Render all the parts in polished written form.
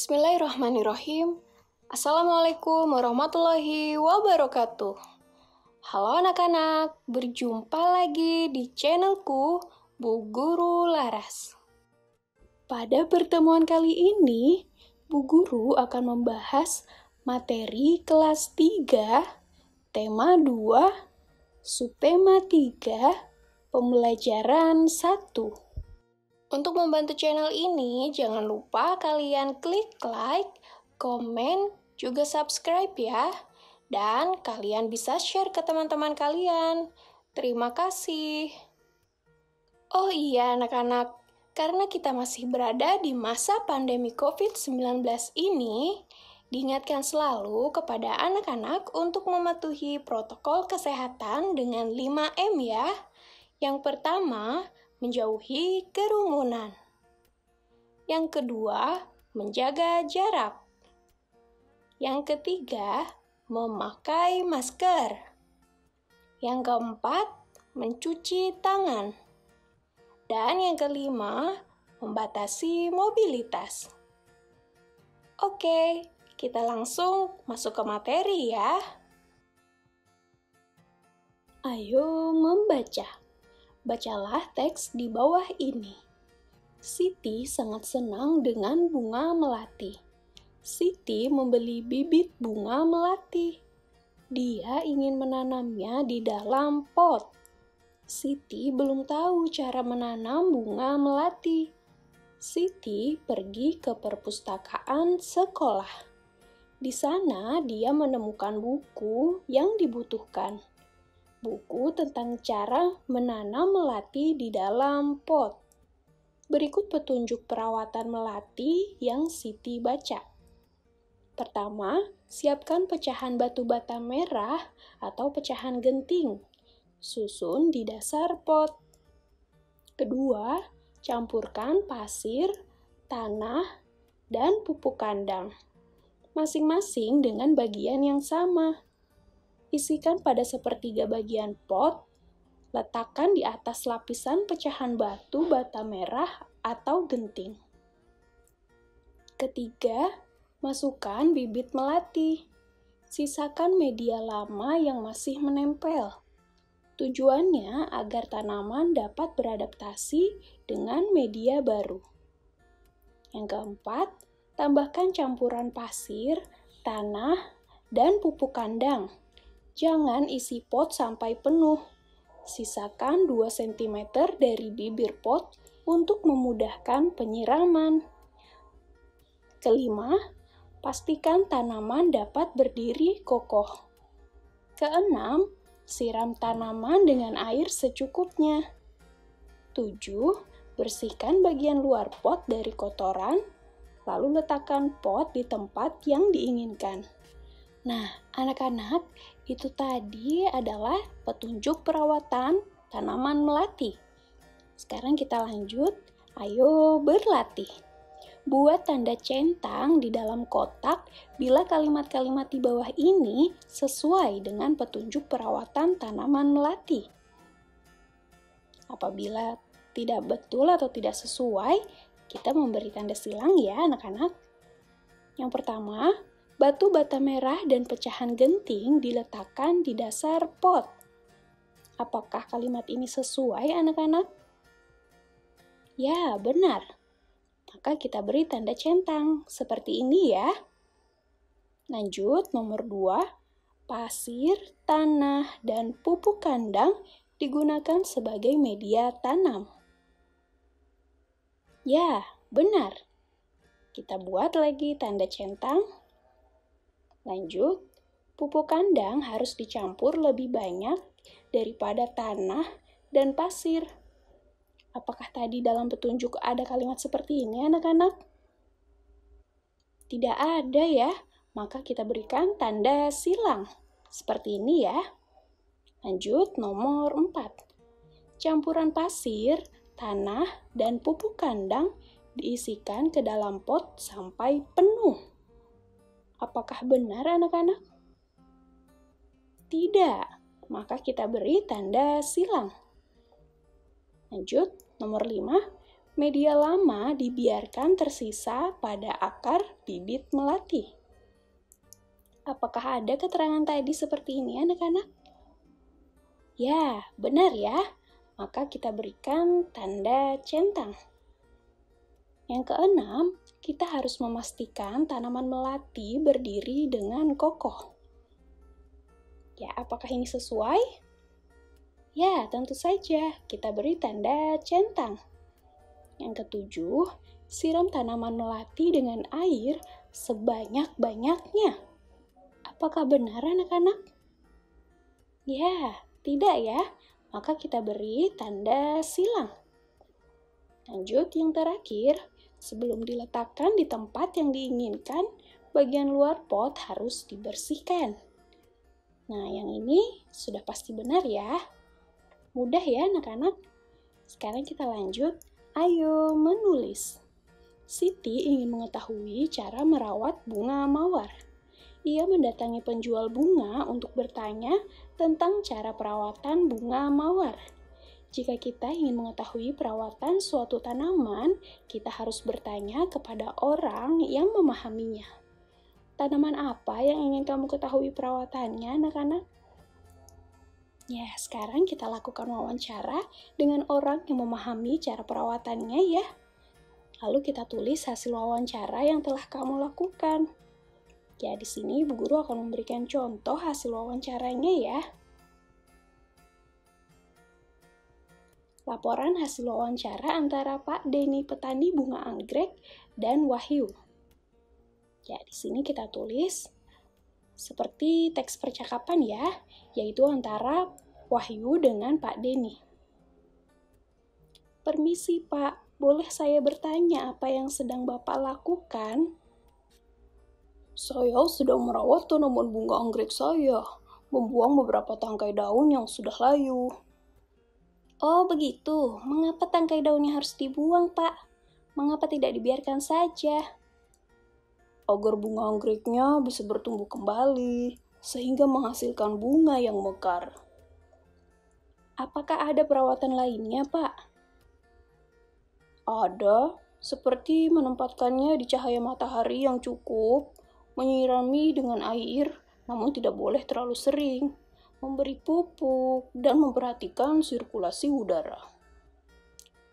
Bismillahirrahmanirrahim. Assalamualaikum warahmatullahi wabarakatuh. Halo anak-anak, berjumpa lagi di channelku Bu Guru Laras. Pada pertemuan kali ini, Bu Guru akan membahas materi kelas 3, tema 2, subtema 3, pembelajaran 1. Untuk membantu channel ini, jangan lupa kalian klik like, komen, juga subscribe ya. Dan kalian bisa share ke teman-teman kalian. Terima kasih. Oh iya anak-anak, karena kita masih berada di masa pandemi COVID-19 ini, diingatkan selalu kepada anak-anak untuk mematuhi protokol kesehatan dengan 5M ya. Yang pertama, menjauhi kerumunan. Yang kedua, menjaga jarak. Yang ketiga, memakai masker. Yang keempat, mencuci tangan. Dan yang kelima, membatasi mobilitas. Oke, kita langsung masuk ke materi ya. Ayo membaca. Bacalah teks di bawah ini. Siti sangat senang dengan bunga melati. Siti membeli bibit bunga melati. Dia ingin menanamnya di dalam pot. Siti belum tahu cara menanam bunga melati. Siti pergi ke perpustakaan sekolah. Di sana dia menemukan buku yang dibutuhkan. Buku tentang cara menanam melati di dalam pot. Berikut petunjuk perawatan melati yang Siti baca. Pertama, siapkan pecahan batu bata merah atau pecahan genting. Susun di dasar pot. Kedua, campurkan pasir, tanah, dan pupuk kandang. Masing-masing dengan bagian yang sama. Isikan pada sepertiga bagian pot, letakkan di atas lapisan pecahan batu bata merah atau genting. Ketiga, masukkan bibit melati. Sisakan media lama yang masih menempel. Tujuannya agar tanaman dapat beradaptasi dengan media baru. Yang keempat, tambahkan campuran pasir, tanah, dan pupuk kandang. Jangan isi pot sampai penuh. Sisakan 2 cm dari bibir pot untuk memudahkan penyiraman. Kelima, pastikan tanaman dapat berdiri kokoh. Keenam, siram tanaman dengan air secukupnya. 7. Bersihkan bagian luar pot dari kotoran, lalu letakkan pot di tempat yang diinginkan. Nah, anak-anak, itu tadi adalah petunjuk perawatan tanaman melati. Sekarang kita lanjut, ayo berlatih. Buat tanda centang di dalam kotak bila kalimat-kalimat di bawah ini sesuai dengan petunjuk perawatan tanaman melati. Apabila tidak betul atau tidak sesuai, kita memberi tanda silang ya anak-anak. Yang pertama, batu bata merah dan pecahan genting diletakkan di dasar pot. Apakah kalimat ini sesuai, anak-anak? Ya, benar. Maka kita beri tanda centang, seperti ini ya. Lanjut, nomor 2. Pasir, tanah, dan pupuk kandang digunakan sebagai media tanam. Ya, benar. Kita buat lagi tanda centang. Lanjut, pupuk kandang harus dicampur lebih banyak daripada tanah dan pasir. Apakah tadi dalam petunjuk ada kalimat seperti ini, anak-anak? Tidak ada ya, maka kita berikan tanda silang. Seperti ini ya. Lanjut, nomor 4. Campuran pasir, tanah, dan pupuk kandang diisikan ke dalam pot sampai penuh. Apakah benar anak-anak? Tidak, maka kita beri tanda silang. Lanjut, nomor 5. Media lama dibiarkan tersisa pada akar bibit melati. Apakah ada keterangan tadi seperti ini, anak-anak? Ya, benar ya. Maka kita berikan tanda centang. Yang keenam, kita harus memastikan tanaman melati berdiri dengan kokoh. Ya, apakah ini sesuai? Ya, tentu saja. Kita beri tanda centang. Yang ketujuh, siram tanaman melati dengan air sebanyak-banyaknya. Apakah benar, anak-anak? Ya, tidak ya. Maka kita beri tanda silang. Lanjut, yang terakhir, sebelum diletakkan di tempat yang diinginkan, bagian luar pot harus dibersihkan. Nah, yang ini sudah pasti benar ya. Mudah ya, anak-anak? Sekarang kita lanjut. Ayo menulis. Siti ingin mengetahui cara merawat bunga mawar. Ia mendatangi penjual bunga untuk bertanya tentang cara perawatan bunga mawar. Jika kita ingin mengetahui perawatan suatu tanaman, kita harus bertanya kepada orang yang memahaminya. Tanaman apa yang ingin kamu ketahui perawatannya, anak-anak? Ya, sekarang kita lakukan wawancara dengan orang yang memahami cara perawatannya ya. Lalu kita tulis hasil wawancara yang telah kamu lakukan. Ya, di sini Bu Guru akan memberikan contoh hasil wawancaranya ya. Laporan hasil wawancara antara Pak Denny petani bunga anggrek dan Wahyu. Ya, di sini kita tulis seperti teks percakapan ya, yaitu antara Wahyu dengan Pak Denny. Permisi Pak, boleh saya bertanya apa yang sedang Bapak lakukan? Saya sedang merawat tanaman bunga anggrek saya, membuang beberapa tangkai daun yang sudah layu. Oh begitu, mengapa tangkai daunnya harus dibuang Pak? Mengapa tidak dibiarkan saja? Agar bunga anggreknya bisa bertumbuh kembali, sehingga menghasilkan bunga yang mekar. Apakah ada perawatan lainnya, Pak? Ada, seperti menempatkannya di cahaya matahari yang cukup, menyirami dengan air, namun tidak boleh terlalu sering, memberi pupuk, dan memperhatikan sirkulasi udara.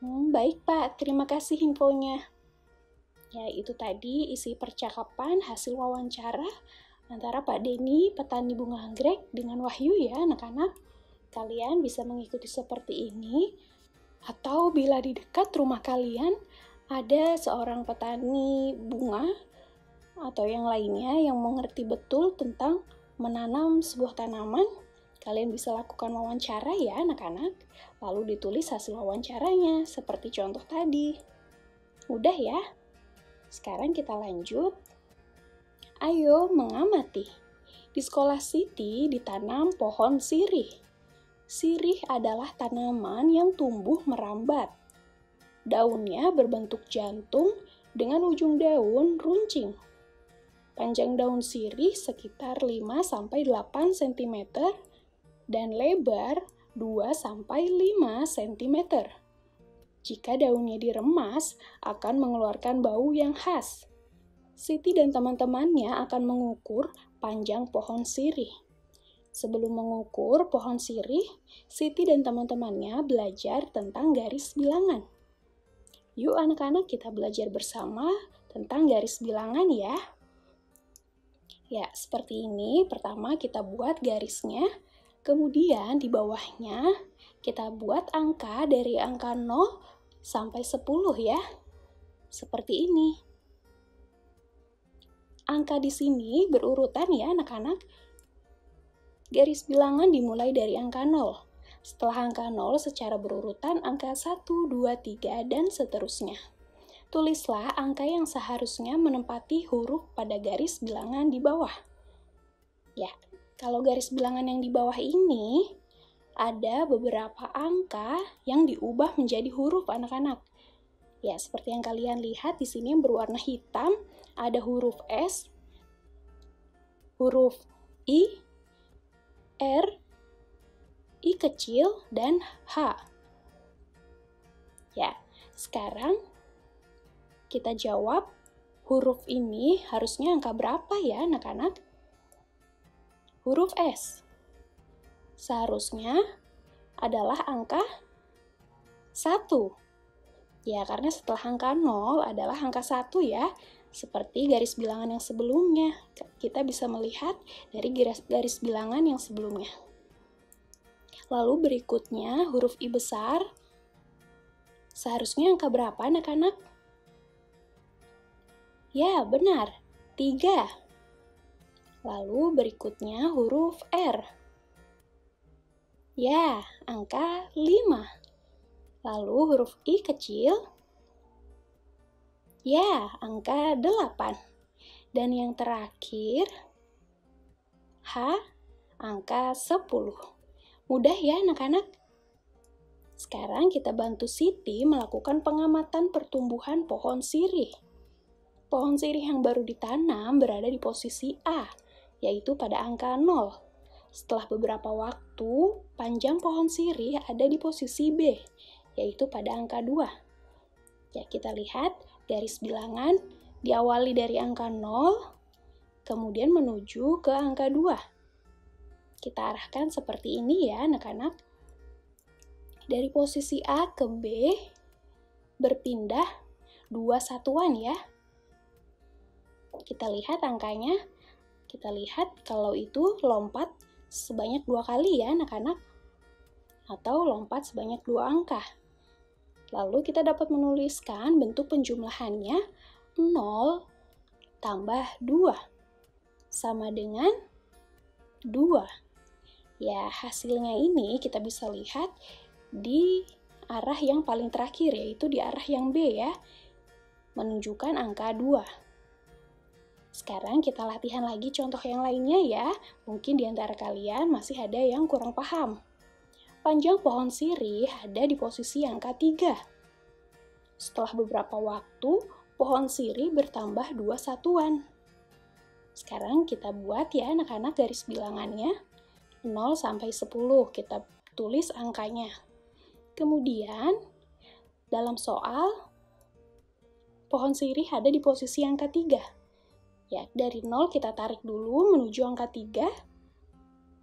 Baik, Pak. Terima kasih infonya. Ya, itu tadi isi percakapan hasil wawancara antara Pak Denny, petani bunga anggrek, dengan Wahyu ya, anak-anak. Kalian bisa mengikuti seperti ini, atau bila di dekat rumah kalian ada seorang petani bunga atau yang lainnya yang mengerti betul tentang menanam sebuah tanaman, kalian bisa lakukan wawancara ya, anak-anak. Lalu ditulis hasil wawancaranya, seperti contoh tadi. Mudah ya? Sekarang kita lanjut. Ayo mengamati. Di sekolah Siti ditanam pohon sirih. Sirih adalah tanaman yang tumbuh merambat. Daunnya berbentuk jantung dengan ujung daun runcing. Panjang daun sirih sekitar 5-8 cm dan lebar 2-5 cm. Jika daunnya diremas, akan mengeluarkan bau yang khas. Siti dan teman-temannya akan mengukur panjang pohon sirih. Sebelum mengukur pohon sirih, Siti dan teman-temannya belajar tentang garis bilangan. Yuk anak-anak, kita belajar bersama tentang garis bilangan ya. Ya, seperti ini. Pertama kita buat garisnya, kemudian di bawahnya kita buat angka dari angka 0 sampai 10 ya. Seperti ini. Angka di sini berurutan ya anak-anak. Garis bilangan dimulai dari angka 0. Setelah angka 0 secara berurutan angka 1, 2, 3, dan seterusnya. Tulislah angka yang seharusnya menempati huruf pada garis bilangan di bawah. Ya, kalau garis bilangan yang di bawah ini ada beberapa angka yang diubah menjadi huruf anak-anak. Ya, seperti yang kalian lihat di sini yang berwarna hitam, ada huruf S, huruf I, R, I kecil, dan H. Ya, Sekarang kita jawab, huruf ini harusnya angka berapa ya anak-anak? Huruf S. Seharusnya adalah angka 1. Ya, karena setelah angka 0 adalah angka 1 ya. Seperti garis bilangan yang sebelumnya. Kita bisa melihat dari garis bilangan yang sebelumnya. Lalu berikutnya huruf I besar. Seharusnya angka berapa anak-anak? Ya, benar. 3. Lalu berikutnya huruf R. Ya, angka 5. Lalu huruf I kecil. Ya, angka 8. Dan yang terakhir, H, angka 10. Mudah ya anak-anak? Sekarang kita bantu Siti melakukan pengamatan pertumbuhan pohon sirih. Pohon sirih yang baru ditanam berada di posisi A, yaitu pada angka 0. Setelah beberapa waktu, panjang pohon sirih ada di posisi B, yaitu pada angka 2. Ya, kita lihat garis bilangan diawali dari angka 0, kemudian menuju ke angka 2. Kita arahkan seperti ini ya anak-anak. Dari posisi A ke B, berpindah 2 satuan ya. Kita lihat angkanya, kita lihat kalau itu lompat sebanyak 2 kali ya anak-anak, atau lompat sebanyak 2 angka. Lalu kita dapat menuliskan bentuk penjumlahannya 0 tambah 2 sama dengan 2. Ya, hasilnya ini kita bisa lihat di arah yang paling terakhir, yaitu di arah yang B ya, menunjukkan angka 2. Sekarang kita latihan lagi contoh yang lainnya ya. Mungkin di antara kalian masih ada yang kurang paham. Panjang pohon sirih ada di posisi angka 3. Setelah beberapa waktu, pohon sirih bertambah 2 satuan. Sekarang kita buat ya anak-anak garis bilangannya. 0 sampai 10, kita tulis angkanya. Kemudian, dalam soal, pohon sirih ada di posisi angka 3. Ya, dari 0 kita tarik dulu menuju angka 3.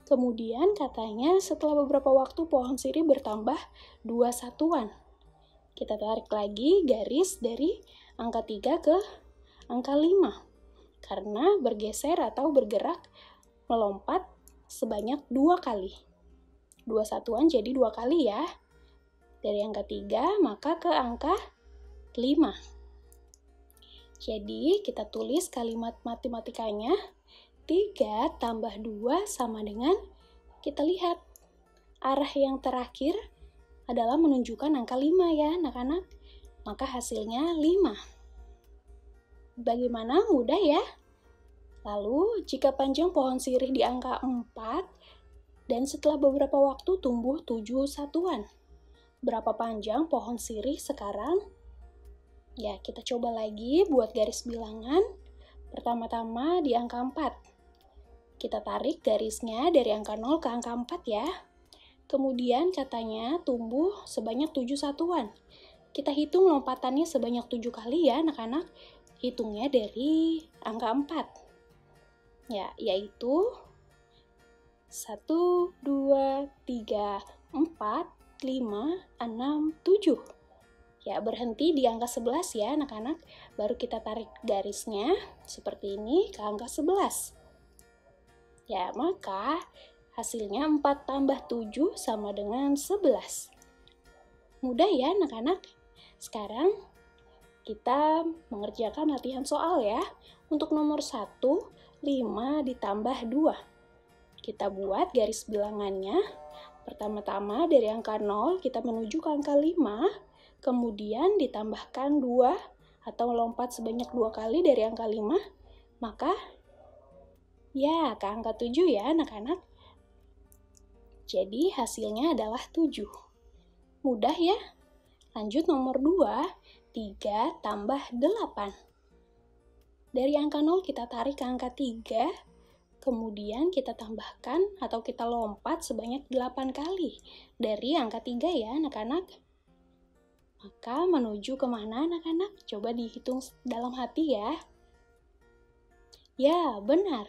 Kemudian katanya setelah beberapa waktu pohon sirih bertambah 2 satuan. Kita tarik lagi garis dari angka 3 ke angka 5. Karena bergeser atau bergerak melompat sebanyak 2 kali. 2 satuan jadi 2 kali ya. Dari angka 3 maka ke angka 5. Jadi, kita tulis kalimat matematikanya, 3 tambah 2 sama dengan, kita lihat, arah yang terakhir adalah menunjukkan angka 5 ya anak-anak. Maka hasilnya 5. Bagaimana? Mudah ya? Lalu, jika panjang pohon sirih di angka 4, dan setelah beberapa waktu tumbuh 7 satuan. Berapa panjang pohon sirih sekarang? Ya, kita coba lagi buat garis bilangan. Pertama-tama di angka 4. Kita tarik garisnya dari angka 0 ke angka 4 ya. Kemudian katanya tumbuh sebanyak 7 satuan. Kita hitung lompatannya sebanyak 7 kali ya anak-anak. Hitungnya dari angka 4. Ya, yaitu 1, 2, 3, 4, 5, 6, 7. Ya, berhenti di angka 11 ya anak-anak. Baru kita tarik garisnya seperti ini ke angka 11. Ya, maka hasilnya 4 tambah 7 sama dengan 11. Mudah ya anak-anak? Sekarang kita mengerjakan latihan soal ya. Untuk nomor 1, 5 ditambah 2. Kita buat garis bilangannya. Pertama-tama dari angka 0 kita menuju ke angka 5. Kemudian ditambahkan 2 atau lompat sebanyak 2 kali dari angka 5, maka ya ke angka 7 ya anak-anak. Jadi hasilnya adalah 7. Mudah ya? Lanjut nomor 2, 3 tambah 8. Dari angka 0 kita tarik ke angka 3, kemudian kita tambahkan atau kita lompat sebanyak 8 kali dari angka 3 ya anak-anak. Maka menuju kemana anak-anak? Coba dihitung dalam hati ya. Ya, benar.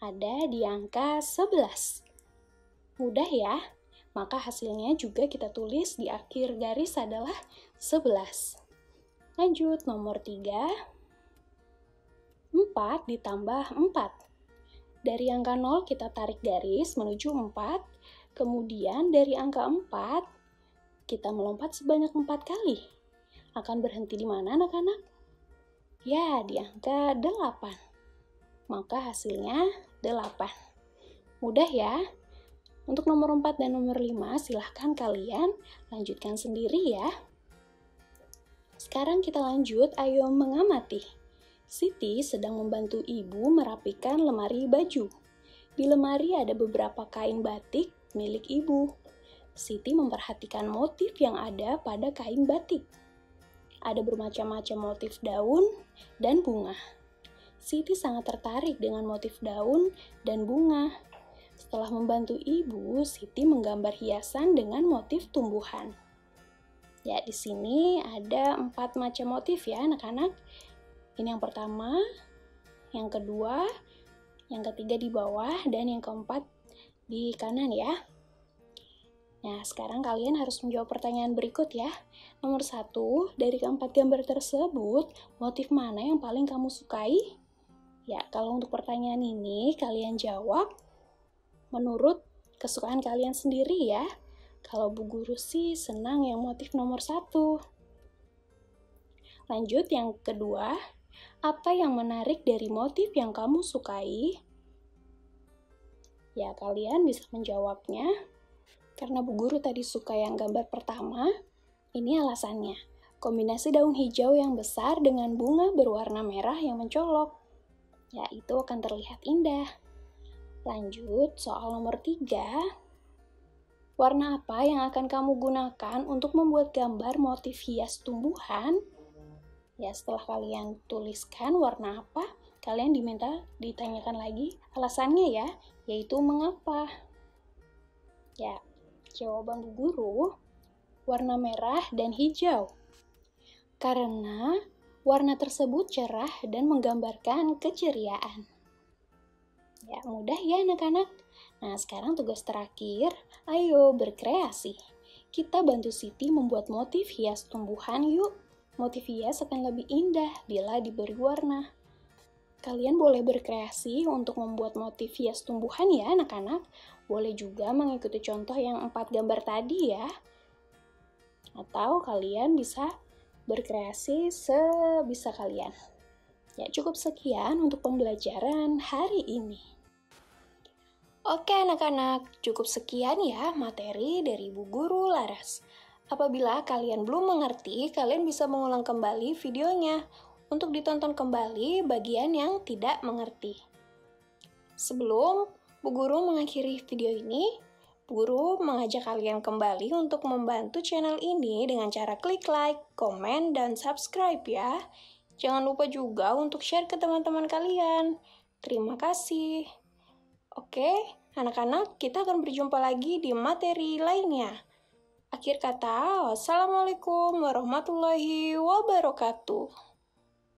Ada di angka 11. Mudah ya? Maka hasilnya juga kita tulis di akhir garis adalah 11. Lanjut, nomor 3. 4 ditambah 4. Dari angka 0 kita tarik garis menuju 4. Kemudian dari angka 4, kita melompat sebanyak 4 kali. Akan berhenti di mana anak-anak? Ya, di angka 8. Maka hasilnya 8. Mudah ya? Untuk nomor 4 dan nomor 5, silahkan kalian lanjutkan sendiri ya. Sekarang kita lanjut, ayo mengamati. Siti sedang membantu ibu merapikan lemari baju. Di lemari ada beberapa kain batik milik ibu. Siti memperhatikan motif yang ada pada kain batik. Ada bermacam-macam motif daun dan bunga. Siti sangat tertarik dengan motif daun dan bunga. Setelah membantu ibu, Siti menggambar hiasan dengan motif tumbuhan. Ya, di sini ada 4 macam motif ya anak-anak. Ini yang pertama, yang kedua, yang ketiga di bawah, dan yang keempat di kanan ya. Nah, sekarang kalian harus menjawab pertanyaan berikut ya. Nomor 1, dari keempat gambar tersebut, motif mana yang paling kamu sukai? Ya, kalau untuk pertanyaan ini, kalian jawab menurut kesukaan kalian sendiri ya. Kalau Bu Guru sih senang yang motif nomor 1. Lanjut, yang kedua, apa yang menarik dari motif yang kamu sukai? Ya, kalian bisa menjawabnya. Karena Bu Guru tadi suka yang gambar pertama, ini alasannya. Kombinasi daun hijau yang besar dengan bunga berwarna merah yang mencolok. Ya, itu akan terlihat indah. Lanjut, soal nomor 3. Warna apa yang akan kamu gunakan untuk membuat gambar motif hias tumbuhan? Ya, setelah kalian tuliskan warna apa, kalian ditanyakan lagi alasannya ya, yaitu mengapa. Ya, jawaban Bu Guru, warna merah dan hijau. Karena warna tersebut cerah dan menggambarkan keceriaan. Ya, mudah ya anak-anak. Nah, sekarang tugas terakhir, ayo berkreasi. Kita bantu Siti membuat motif hias tumbuhan yuk. Motif hias akan lebih indah bila diberi warna. Kalian boleh berkreasi untuk membuat motif hias tumbuhan ya anak-anak. Boleh juga mengikuti contoh yang 4 gambar tadi ya. Atau kalian bisa berkreasi sebisa kalian. Ya, cukup sekian untuk pembelajaran hari ini. Oke anak-anak, cukup sekian ya materi dari Bu Guru Laras. Apabila kalian belum mengerti, kalian bisa mengulang kembali videonya untuk ditonton kembali bagian yang tidak mengerti. Sebelum Bu Guru mengakhiri video ini, Bu Guru mengajak kalian kembali untuk membantu channel ini dengan cara klik like, komen, dan subscribe ya. Jangan lupa juga untuk share ke teman-teman kalian. Terima kasih. Oke, anak-anak, kita akan berjumpa lagi di materi lainnya. Akhir kata, wassalamualaikum warahmatullahi wabarakatuh.